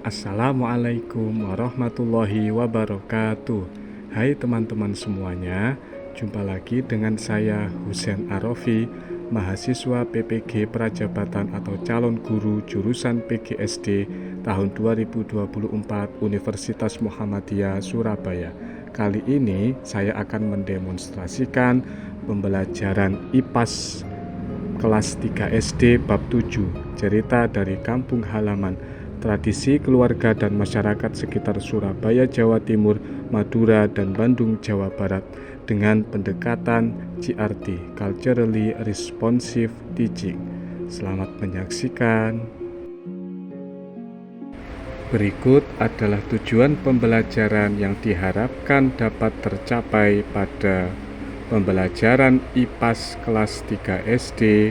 Assalamualaikum warahmatullahi wabarakatuh. Hai teman-teman semuanya, jumpa lagi dengan saya Husein Arofi, mahasiswa PPG Prajabatan atau calon guru jurusan PGSD tahun 2024 Universitas Muhammadiyah Surabaya. Kali ini saya akan mendemonstrasikan pembelajaran IPAS kelas 3 SD bab 7, cerita dari kampung halaman, tradisi keluarga dan masyarakat sekitar Surabaya, Jawa Timur, Madura, dan Bandung, Jawa Barat dengan pendekatan CRT, Culturally Responsive Teaching. Selamat menyaksikan. Berikut adalah tujuan pembelajaran yang diharapkan dapat tercapai pada pembelajaran IPAS kelas 3 SD,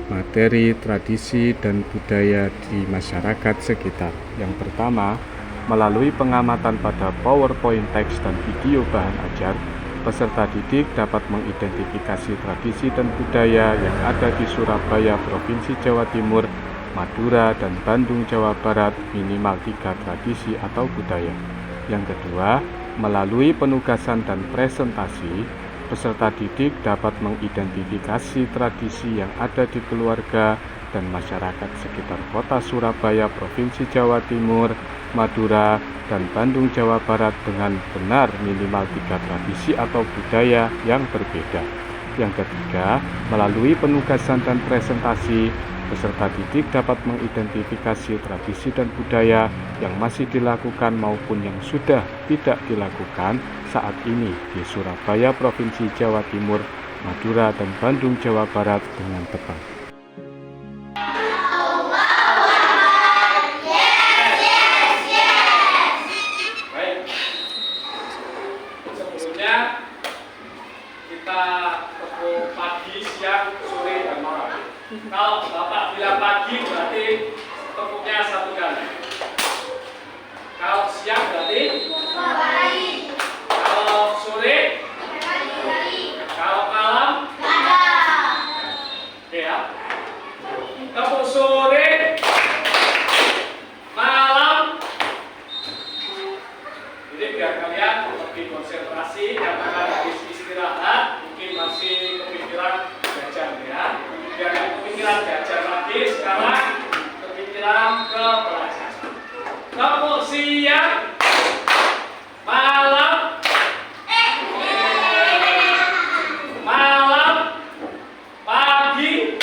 materi tradisi dan budaya di masyarakat sekitar. Yang pertama, melalui pengamatan pada PowerPoint teks dan video bahan ajar, peserta didik dapat mengidentifikasi tradisi dan budaya yang ada di Surabaya, Provinsi Jawa Timur, Madura, dan Bandung, Jawa Barat, minimal 3 tradisi atau budaya. Yang kedua, melalui penugasan dan presentasi, peserta didik dapat mengidentifikasi tradisi yang ada di keluarga dan masyarakat sekitar kota Surabaya, Provinsi Jawa Timur, Madura, dan Bandung, Jawa Barat dengan benar minimal 3 tradisi atau budaya yang berbeda. Yang ketiga, melalui penugasan dan presentasi, peserta didik dapat mengidentifikasi tradisi dan budaya yang masih dilakukan maupun yang sudah tidak dilakukan saat ini di Surabaya, Provinsi Jawa Timur, Madura, dan Bandung, Jawa Barat dengan tepat. Baik, sebelumnya kita tepuk pagi, siang, sore, dan malam. Kalau Bapak bilang pagi berarti tepuknya 1 kali. Kalau siang berarti kalau sore, kalau malam, oke ya. Tepuk sore, malam. Jadi biar kalian lebih konsentrasi, karena habis istirahat mungkin masih kepikiran jajan ya. Biar nggak kepikiran jajan lagi, sekarang kepikiran ke pelajaran. Tepuk siang, malam, pagi,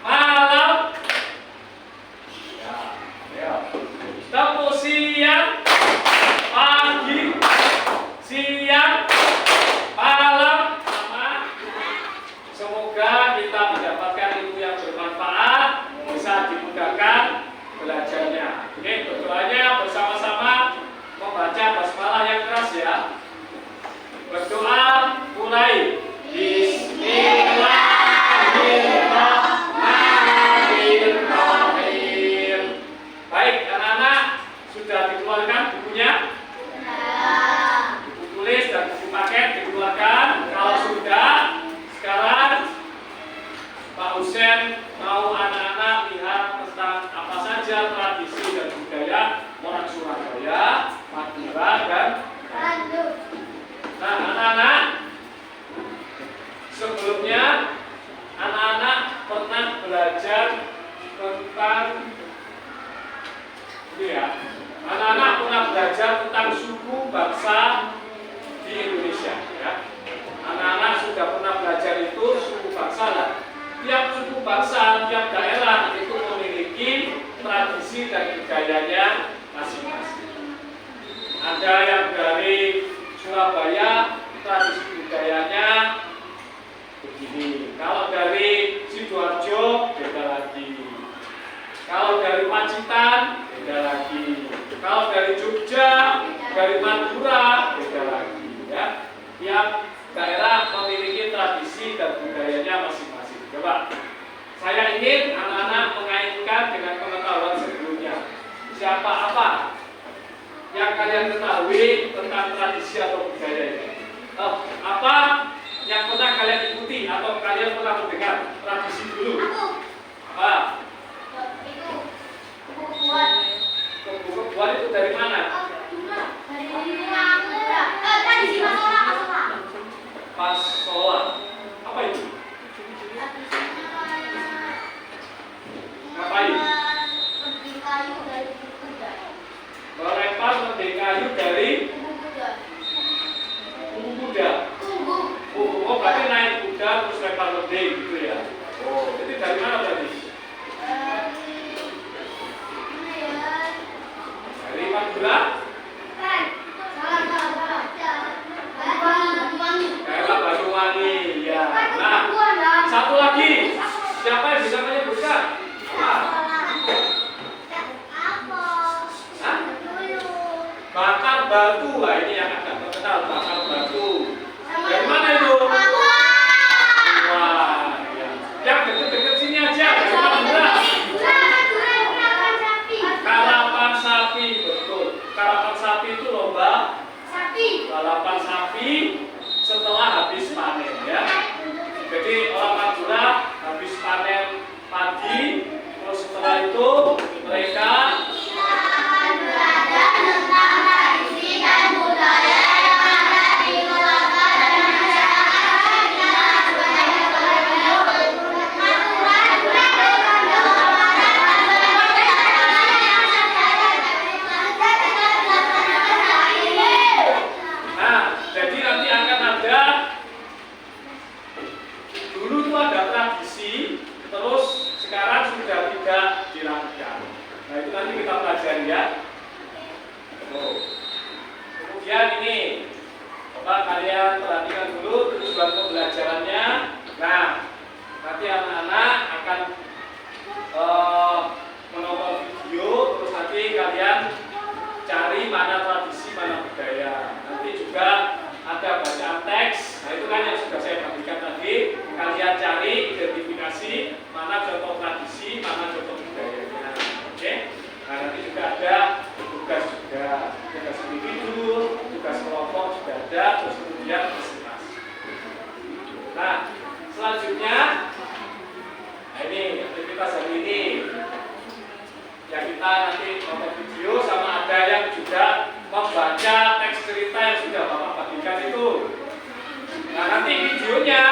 malam. Ya. Tepuk siang, pagi, siang, malam. Semoga kita mendapatkan ilmu yang bermanfaat, bisa dimudahkan belajarnya. Oke, berdoanya bersama-sama membaca basmalah yang keras ya. Berdoa mulai. Bismillahirrahmanirrahim. Baik, anak-anak sudah dikeluarkan bukunya? Buku tulis dan buku paket dikeluarkan. Kalau sudah, sekarang Pak Husein mau anak-anak lihat tentang apa saja tradisi dan budaya orang Surabaya, Madura, dan Bandung. Nah, anak-anak, sebelumnya anak-anak pernah belajar tentang ini ya. Anak-anak pernah belajar tentang suku bangsa di Indonesia ya. Anak-anak sudah pernah belajar itu suku bangsa lah. Tiap suku bangsa, tiap daerah itu memiliki tradisi dan budayanya masing-masing. Ada yang dari Surabaya, tradisi budayanya begini. Kalau dari Sidoarjo, beda lagi. Kalau dari Pacitan, beda lagi. Kalau dari Jogja, dari Madura, beda lagi. Ya, tiap daerah memiliki tradisi dan budayanya masing-masing. Coba, saya ingin anak-anak mengaitkan dengan pengetahuan sebelumnya. Siapa apa yang kalian ketahui tentang tradisi atau budaya ini? Apa yang pernah kalian ikuti atau kalian pernah mendengar tradisi dulu? Apa? Kebubuhan. Tujuan itu dari mana? Pasola. Apa itu? Ngapain? Melempar tebing kayu dari punggung kuda. Oh, berarti naik kuda terus lempar tebing gitu ya. Oh, itu dari mana berarti? Dari Madura? Daerah Banyuwangi, ya. Nah, satu lagi. Siapa yang bisa menyebutkan? Bakar batu. Wah, ini yang agak terkenal, bakar batu. Dari mana itu? Wah, ya. Yang dekat-dekat sini aja. Karapan sapi, betul. Karapan sapi itu lomba balapan sapi setelah habis panen, ya. Jadi orang Madura habis panen padi, terus setelah itu mereka kemudian ini, coba kalian perhatikan dulu tujuan pembelajarannya. Nah, nanti anak-anak akan menonton video, terus nanti kalian cari mana tradisi, mana budaya. Nanti juga ada bacaan teks. Nah, itu kan yang sudah saya bagikan tadi. Kalian cari identifikasi mana contoh tradisi, mana contoh budayanya. Oke? Nah, nanti juga ada tugas individu, tugas kelompok juga ada, terus kemudian presentasi. Nah, selanjutnya, nah ini aktivitas hari ini. Ya, kita nanti nonton video, sama ada yang juga membaca teks cerita yang sudah Bapak bagikan itu. Nah, nanti videonya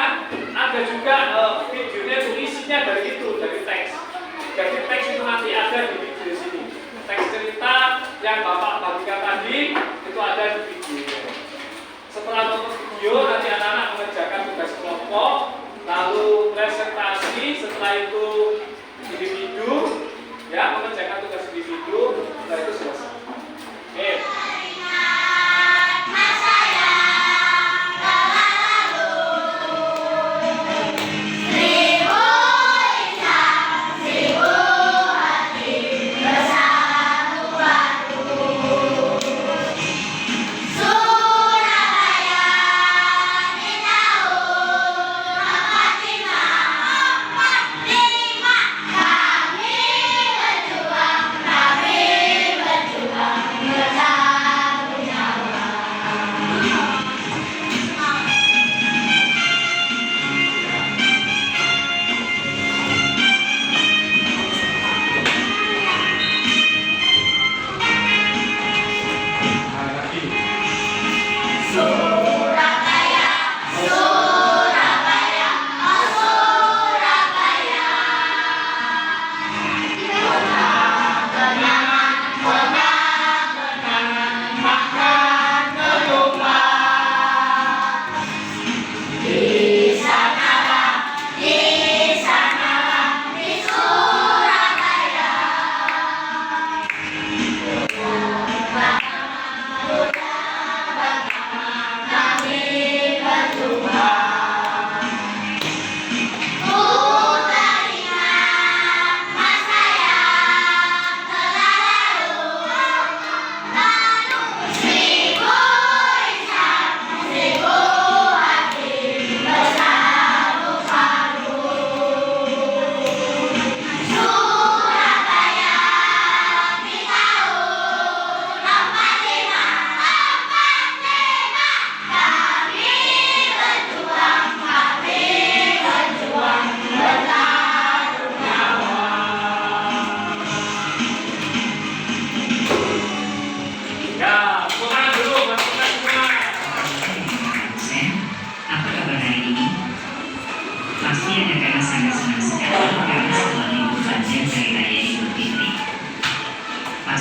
ada juga videonya itu isinya dari itu, dari teks. Jadi teks itu nanti ada di video sini. Teks cerita yang Bapak bagikan tadi itu ada di video. Setelah nonton video, nanti anak-anak mengerjakan tugas kelompok, lalu presentasi, setelah itu individu, ya, mengerjakan tugas individu, setelah itu selesai. Oke.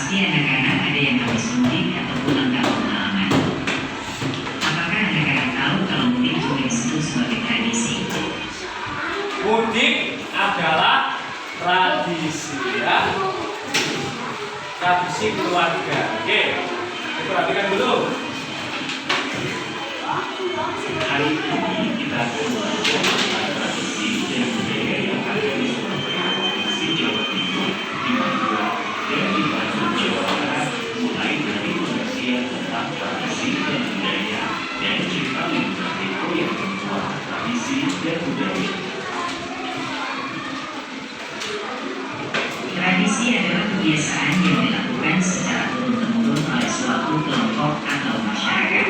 Pasti anak-anak ada yang habis mudik atau pulang kampung halaman. Apakah anak-anak tahu kalau mudik juga disebut sebagai tradisi? Mudik adalah tradisi ya. Tradisi keluarga. Oke. Perhatikan dulu. Hari ini kita belajar tentang tradisi dan budaya yang ada di Surabaya, Provinsi Jawa Timur, di Madura, dan di Bandung, Jawa Barat, mulai dari pengertian tentang tradisi dan budaya dan cerita lingkungan itu yang membuat tradisi dan budaya. Tradisi adalah kebiasaan yang dilakukan secara turun-temurun oleh suatu kelompok atau masyarakat.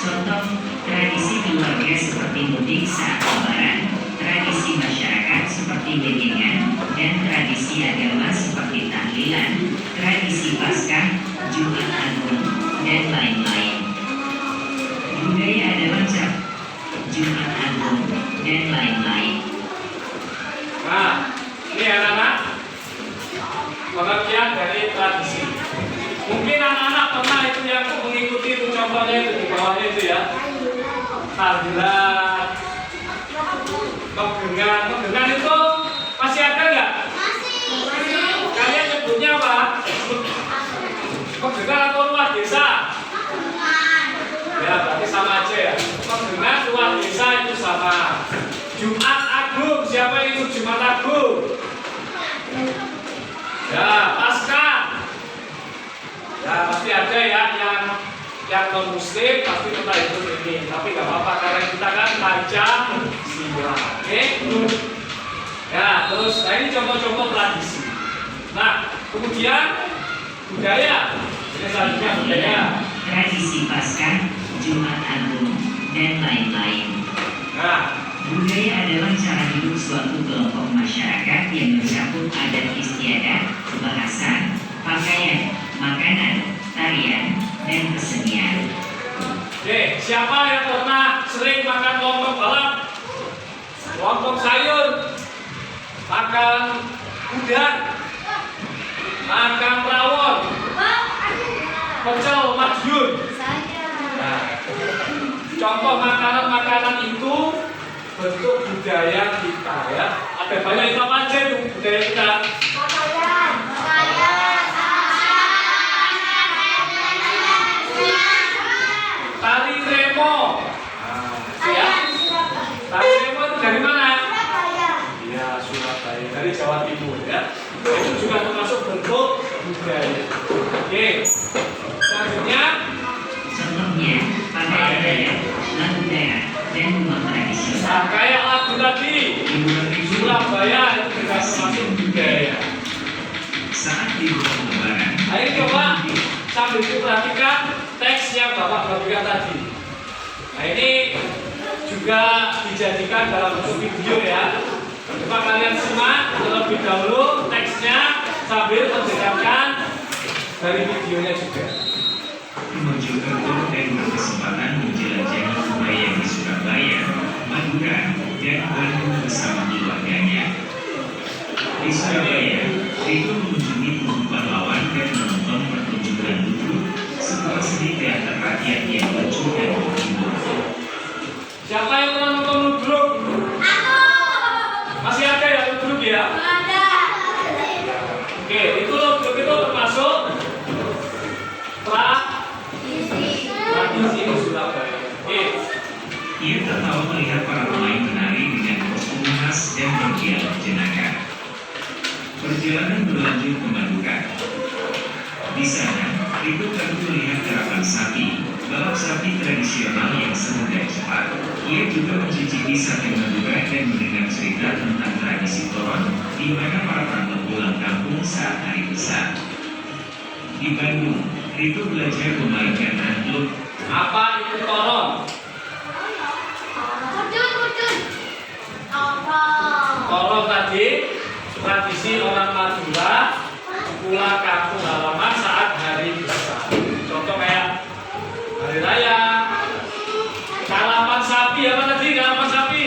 Contoh, tradisi keluarga seperti mudik saat lebaran, tradisi masyarakat seperti begengan, dan tradisi agama seperti tahlilan, tradisi Paskah, Jumat Agung, dan lain-lain. Budaya adalah cap, Jumat Agung, dan lain-lain. Nah, ini anak-anak pengertian dari tradisi. Mungkin anak-anak pernah itu yang mengikuti itu contohnya itu di bawahnya itu ya. Tahlilan, pegengan itu masih ada nggak? Masih. Kalian nyebutnya apa? Pegengan atau luar desa? Ya, berarti sama aja ya. Pegengan luar desa itu sama. Jumat Agung, siapa yang ikut Jumat Agung? Ya, Paskah. Ya, pasti ada ya yang non muslim pasti kita ikut ini. Tapi nggak apa-apa karena kita kan Pancasila. Oke? Ya, terus nah ini contoh-contoh tradisi. Nah, kemudian budaya. Ini selanjutnya budaya. Tradisi Paskah, Jumat Agung, dan lain-lain. Nah, budaya adalah cara hidup suatu kelompok masyarakat yang mencakup adat istiadat, bahasa, pakaian, makanan, tarian, dan kesenian. oke, siapa yang pernah sering makan lontong balap? Lontong sayur, makan udang, makan rawon, pecel madiun. Nah, contoh makanan-makanan itu bentuk budaya kita ya. Ada banyak itu apa aja itu budaya kita? Tari remo. Ya. Tari remo itu dari mana? Iya, Surabaya. Dari Jawa Timur ya. Itu juga termasuk bentuk budaya. Oke. Selanjutnya Contohnya, pakaian adat, lagu daerah, dan rumah tradisional. kayak lagu tadi di Surabaya itu juga termasuk budaya. Saat liburan lebaran, Ayo coba sambil diperhatikan teks yang Bapak bagikan tadi. Nah ini juga dijadikan dalam bentuk video ya. Coba kalian simak terlebih dahulu teksnya sambil mendengarkan dari videonya juga. Mojokerto dan berkesempatan menjelajahi budaya di Surabaya, Madura, dan Bandung bersama keluarganya. Di Surabaya, Riko mengunjungi Tugu Pahlawan dan menonton pertunjukan duduk, sebuah seni teater rakyat yang lucu dan menghibur. Siapa yang pernah nonton ludruk? Masih ada ya ludruk ya? Oke, itu ludruk itu termasuk tradisi di Surabaya. Oke. Ia tertawa melihat para pemain menari dengan kostum khas dan berdialog jenaka. Perjalanan berlanjut ke Madura. Di sana, Riko tentu melihat garapan sapi, balap sapi tradisional yang seru dan cepat. Ia juga mencicipi sate Madura dan mendengar cerita tentang tradisi toron, di mana para perantau pulang kampung saat hari besar. Di Bandung, Riko belajar memainkan angklung. Apa itu toron? Toron tadi tradisi orang Madura pulang kampung halaman saat hari besar. Contoh kayak hari raya, kalapan sapi apa tadi? Kalapan sapi.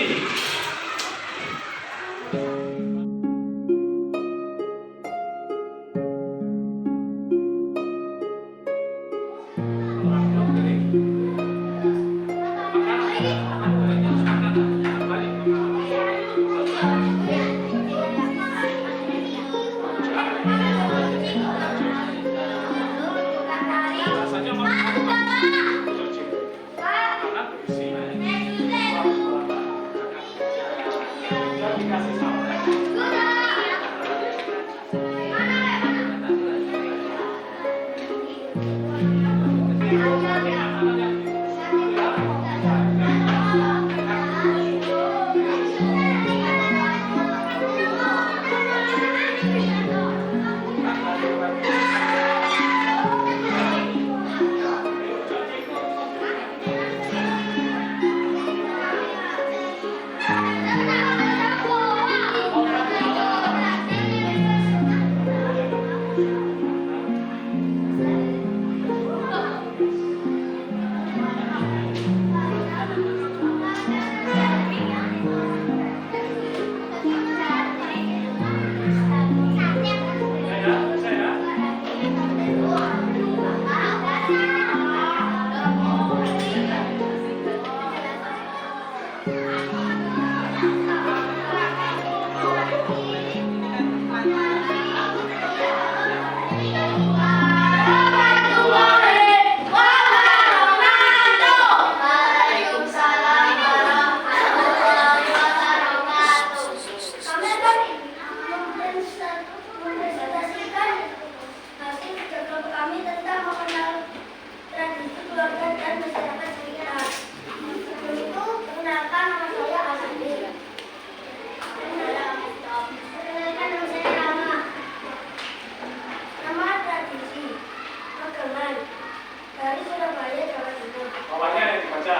Bawahnya yang dibaca,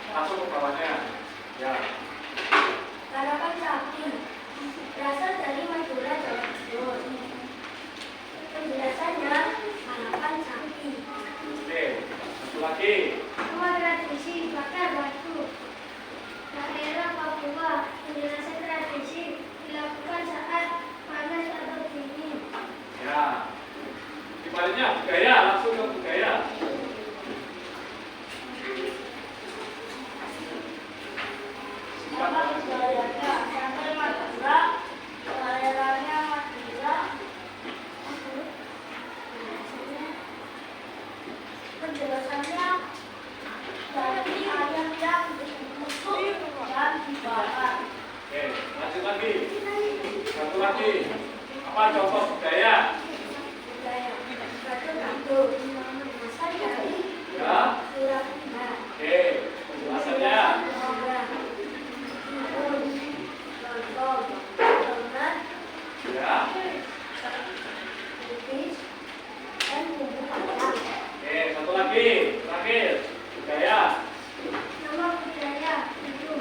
langsung ke bawahnya. Ya. Harapan Sapi berasal dari Madura, Jawa Timur. Penjelasannya harapan sapi. Oke, satu lagi. Nama tradisi bakar batu. Daerah Papua, penjelasan tradisi dilakukan saat panas atau dingin. Ya. Dibaliknya budaya, langsung ke budaya. Nama budayanya sampai Madura, daerahnya Madura. Penjelasannya dari ayam yang ditusuk dan dibakar. Oke, lanjut lagi. Satu lagi. Apa contoh budaya? Budaya batu batu berasal dari Ya. Surakarta. Oke, penjelasannya. Ya. Oke, satu lagi. Terakhir. Budaya. Nama budaya itu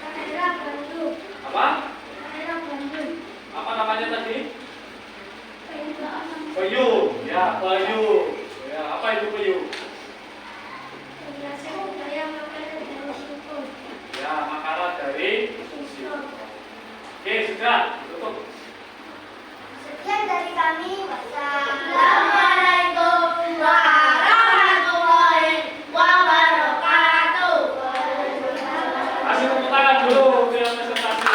daerah Bandung. Apa? Daerah Bandung. Apa namanya tadi? Penjelasan Peyuh. Ya, peyuh. Ya, apa itu peyuh? budaya makanan dari suku. Ya, makanan dari sushi. Oke, sudah. Tutup. Sekian dari kami. Wassalamualaikum warahmatullahi wabarakatuh. Kasih tepuk tangan dulu ke yang presentasi.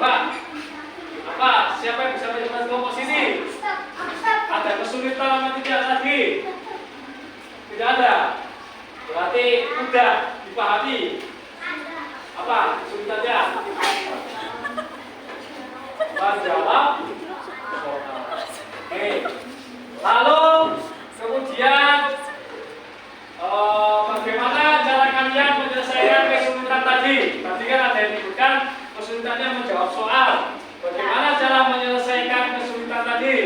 Coba. Apa? Siapa yang bisa menjelaskan kelompok sini? Ada kesulitan apa tidak tadi? Tidak ada. Berarti mudah dipahami. Apa kesulitannya? Menjawab. Oke. Lalu kemudian bagaimana cara kalian menyelesaikan kesulitan tadi? Tadi kan ada yang menyebutkan kesulitannya menjawab soal. Bagaimana cara menyelesaikan kesulitan tadi?